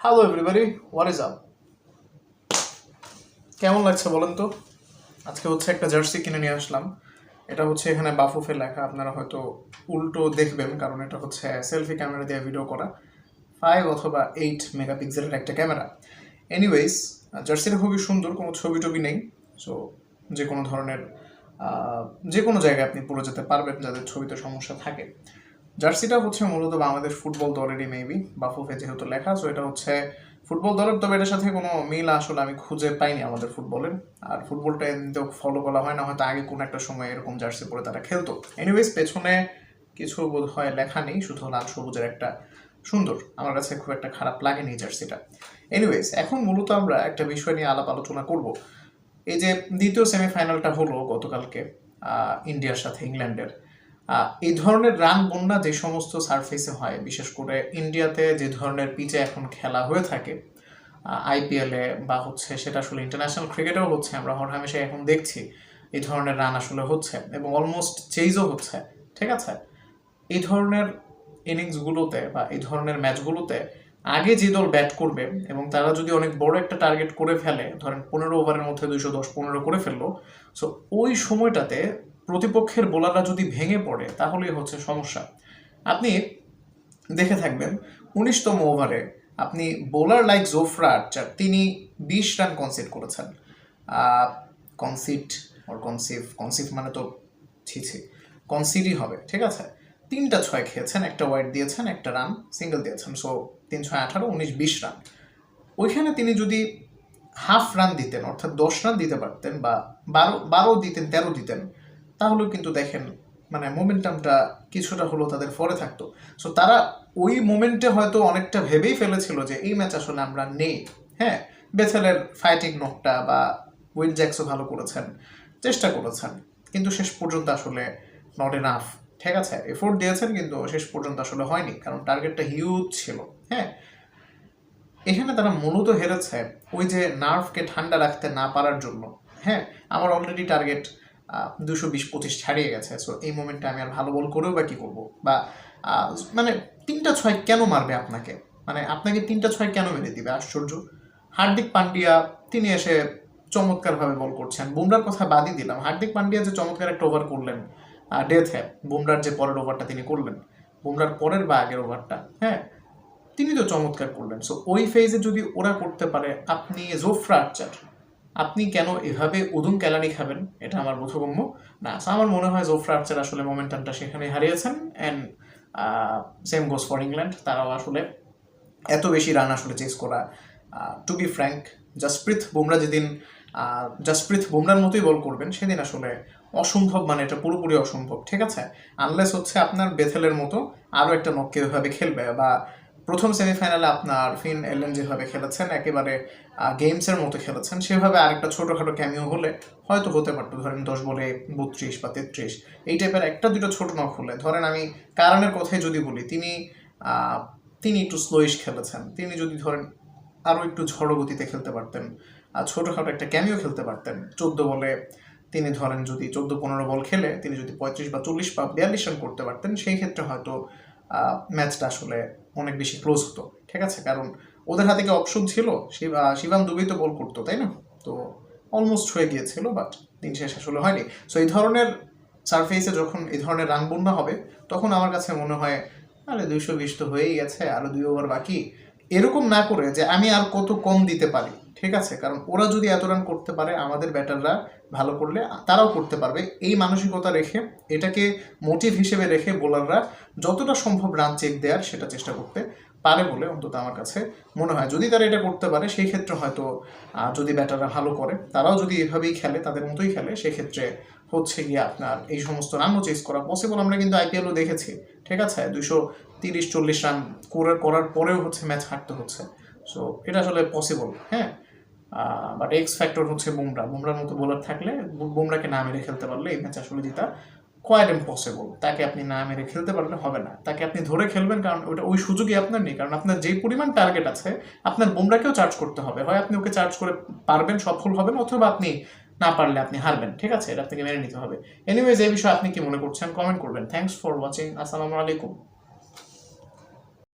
Hello everybody, what is up? কেমন লাগছে বলেন তো? আজকে হচ্ছে একটা জার্সি কিনে নিয়ে আসলাম। এটা হচ্ছে এখানে বাফুফে লেখা, আপনারা হয়তো উল্টো দেখবেন কারণ এটা হচ্ছে সেলফি ক্যামেরা দিয়ে ভিডিও করা, 5 অথবা 8 মেগাপিক্সেলের একটা ক্যামেরা। এনিওয়েজ, জার্সিটা খুবই সুন্দর, কোনো ছবি টবি নেই। সো যে কোনো ধরনের যে কোনো জায়গায় আপনি পরে যেতে পারবেন যাদের ছবিতে সমস্যা থাকে। জার্সিটা হচ্ছে মূলত বাংলাদেশ ফুটবল দলেরই মেবি, বাফুফে যেহেতু লেখা, সো এটা হচ্ছে ফুটবল দলের। তবে এটার সাথে কোনো মিল আসলে আমি খুঁজে পাইনি আমাদের ফুটবলের। আর ফুটবলটা এমনিতেও ফলো করা হয় না, হয়তো আগে কোনো একটা সময় এরকম জার্সি পরে তারা খেলতো। এনিওয়েজ, পেছনে কিছু বোধ হয় লেখা নেই, শুধু লাল সবুজের একটা সুন্দর, আমার কাছে খুব একটা খারাপ লাগেনি জার্সিটা। এনিওয়েজ, এখন মূলত আমরা একটা বিষয় নিয়ে আলাপ আলোচনা করব। এই যে দ্বিতীয় সেমিফাইনালটা হলো গতকালকে ইন্ডিয়ার সাথে ইংল্যান্ডের, এই ধরনের রান বন্যা যে সমস্ত সারফেসে হয়, বিশেষ করে ইন্ডিয়াতে যে ধরনের পিচে এখন খেলা হয়ে থাকে আইপিএলে বা হচ্ছে সেটা আসলে ইন্টারন্যাশনাল ক্রিকেটেও হচ্ছে, আমরা হরহামেশা এখন দেখছি এই ধরনের রান আসলে হচ্ছে এবং অলমোস্ট চেইজও হচ্ছে। ঠিক আছে, এই ধরনের ইনিংসগুলোতে বা এই ধরনের ম্যাচগুলোতে আগে যে দল ব্যাট করবে এবং তারা যদি অনেক বড় একটা টার্গেট করে ফেলে, ধরেন 15 ওভারের মধ্যে 210-15 করে ফেললো, সো ওই সময়টাতে প্রতিপক্ষের বোলাররা যদি ভেঙে পড়ে তাহলেই হচ্ছে সমস্যা। আপনি দেখে থাকবেন 19তম ওভারে আপনি বোলার লাইক জোফরা আর্চার, তিনি 20 রান কনসিড করেছেন। কনসিড ওর কনসিভ মানে তো ছি কনসিডই হবে, ঠিক আছে। 3টা 6 খেয়েছেন, একটা ওয়াইড দিয়েছেন, একটা রান সিঙ্গেল দিয়েছেন, সো 3-6-18, 19-20 রান। ওইখানে তিনি যদি হাফ রান দিতেন, অর্থাৎ 10 রান দিতে পারতেন বা 12 দিতেন, 13 দিতেন, তাহলেও কিন্তু দেখেন মানে মোমেন্টামটা কিছুটা হলেও তাদের ফরে থাকতো। সো তারা ওই মোমেন্টে হয়তো অনেকটা ভেবেই ফেলেছিল যে এই ম্যাচ আসলে আমরা নেই। হ্যাঁ, বেথেলের ফাইটিং নকটা বা উইল জ্যাক্সও ভালো করেছেন, চেষ্টা করেছেন, কিন্তু শেষ পর্যন্ত আসলে নট এনাফ। ঠিক আছে, এফোর্ট দিয়েছেন কিন্তু শেষ পর্যন্ত আসলে হয়নি, কারণ টার্গেটটা হিউজ ছিল। হ্যাঁ, এখানে তারা মূলত হেরেছে ওই যে নার্ভকে ঠান্ডা রাখতে না পারার জন্য। হ্যাঁ, আমার অলরেডি টার্গেট 220-25 ছাড়িয়ে গেছে, সো এই মোমেন্টে আমি আর ভালো বল করেও বা কী করবো, বা মানে 3টা 6 কেন মারবে আপনাকে, মানে আপনাকে 3টা 6 কেন মেরে দিবে? আশ্চর্য। হার্দিক পান্ডিয়া তিনি এসে চমৎকারভাবে বল করছেন, বুমরার কথা বাদই দিলাম, হার্দিক পান্ডিয়া যে চমৎকার একটা ওভার করলেন ডেথে, বুমরার যে পরের ওভারটা তিনি করলেন, বুমরার পরের বা আগের ওভারটা, হ্যাঁ, তিনি তো চমৎকার করলেন। সো ওই ফেজে যদি ওরা করতে পারে, আপনি জোফরা আর্চার আপনি কেন এভাবে উদুম কেলানি খাবেন? এটা আমার বোধগম্য না। আমার মনে হয় জোফরা আর্চার আসলে মোমেন্টামটা সেখানে হারিয়েছেন। And same goes for England, তারাও আসলে এত বেশি রান আসলে চেস করা, টু বি ফ্র্যাঙ্ক, জাসপ্রীত বুমরার মতোই বল করবেন সেদিন আসলে অসম্ভব, মানে এটা পুরোপুরি অসম্ভব। ঠিক আছে, আনলেস হচ্ছে আপনার বেথেলের মতো আরও একটা নককে ওইভাবে খেলবে, বা প্রথম সেমিফাইনালে আপনার ফিন এলেন যেভাবে খেলেছেন, একেবারে গেমসের মতো খেলেছেন, সেভাবে আরেকটা ছোটোখাটো ক্যামিও হলে হয়তো হতে পারতো। ধরেন 10 বলে 32 বা 33, এই টাইপের একটা দুটো ছোটো নক হলে, ধরেন আমি কারণের কথাই যদি বলি, তিনি একটু স্লোইশ খেলেছেন, তিনি যদি ধরেন আরও একটু ঝড়ো গতিতে খেলতে পারতেন, ছোটোখাটো একটা ক্যামিও খেলতে পারতেন, 14 বলে তিনি ধরেন যদি 14-15 বল খেলে তিনি যদি 35 বা 40 বা 42 রান করতে পারতেন, সেই ক্ষেত্রে হয়তো ম্যাচটা আসলে অনেক বেশি ক্লোজ হতো। ঠিক আছে, কারণ ওদের হাতে কি অপশন ছিল? শিবাম দুবেই তো বল করতো, তাই না? তো অলমোস্ট হয়ে গিয়েছিল, বাট দিন শেষ আসলে হয়নি। সো এই ধরনের সারফেসে যখন এই ধরনের রান বন্যা হবে, তখন আমার কাছে মনে হয় আরে 220 তো হয়েই গেছে, আরও 2 ওভার বাকি, এরকম না করে যে আমি আর কত কম দিতে পারি। ঠিক আছে, কারণ ওরা যদি এত রান করতে পারে, আমাদের ব্যাটাররা ভালো করলে তারাও করতে পারবে, এই মানসিকতা রেখে, এটাকে মোটিভ হিসেবে রেখে বোলাররা যতটা সম্ভব রান চেক দেওয়ার সেটা চেষ্টা করতে পারে বলে অন্তত আমার কাছে মনে হয়। যদি তারা এটা করতে পারে, সেই ক্ষেত্রে হয়তো যদি ব্যাটাররা ভালো করে, তারাও যদি এভাবেই খেলে, তাদের মতোই খেলে, সেক্ষেত্রে হচ্ছে গিয়ে আপনার এই সমস্ত রানও চেস করা পসিবল। আমরা কিন্তু আইপিএলও দেখেছি, ঠিক আছে, 230-40 রান করার পরেও হচ্ছে ম্যাচ হারতে হচ্ছে। সো এটা আসলে পসিবল। হ্যাঁ, বাট এক্স ফ্যাক্টর হচ্ছে বুমরার মতো বোলার থাকলে, বুমরাকে না মেরে খেলতে পারলে এই ম্যাচ আসলে জেতা কোয়াইট ইম্পসিবল। তাকে আপনি না মেরে খেলতে পারলে হবে না, তাকে আপনি ধরে খেলবেন, কারণ ওই সুযোগই আপনার নেই, কারণ আপনার যেই পরিমাণ টার্গেট আছে, আপনার বুমরাকেও চার্জ করতে হবে। হয় আপনি ওকে চার্জ করে পারবেন, সফল হবেন, অথবা আপনি না পারলে আপনি হারবেন। ঠিক আছে, এটা আপনাকে মেনে নিতে হবে। এনিওয়েজ, এই বিষয়ে আপনি কি মনে করছেন কমেন্ট করবেন। Thanks for watching. আসসালামু আলাইকুম।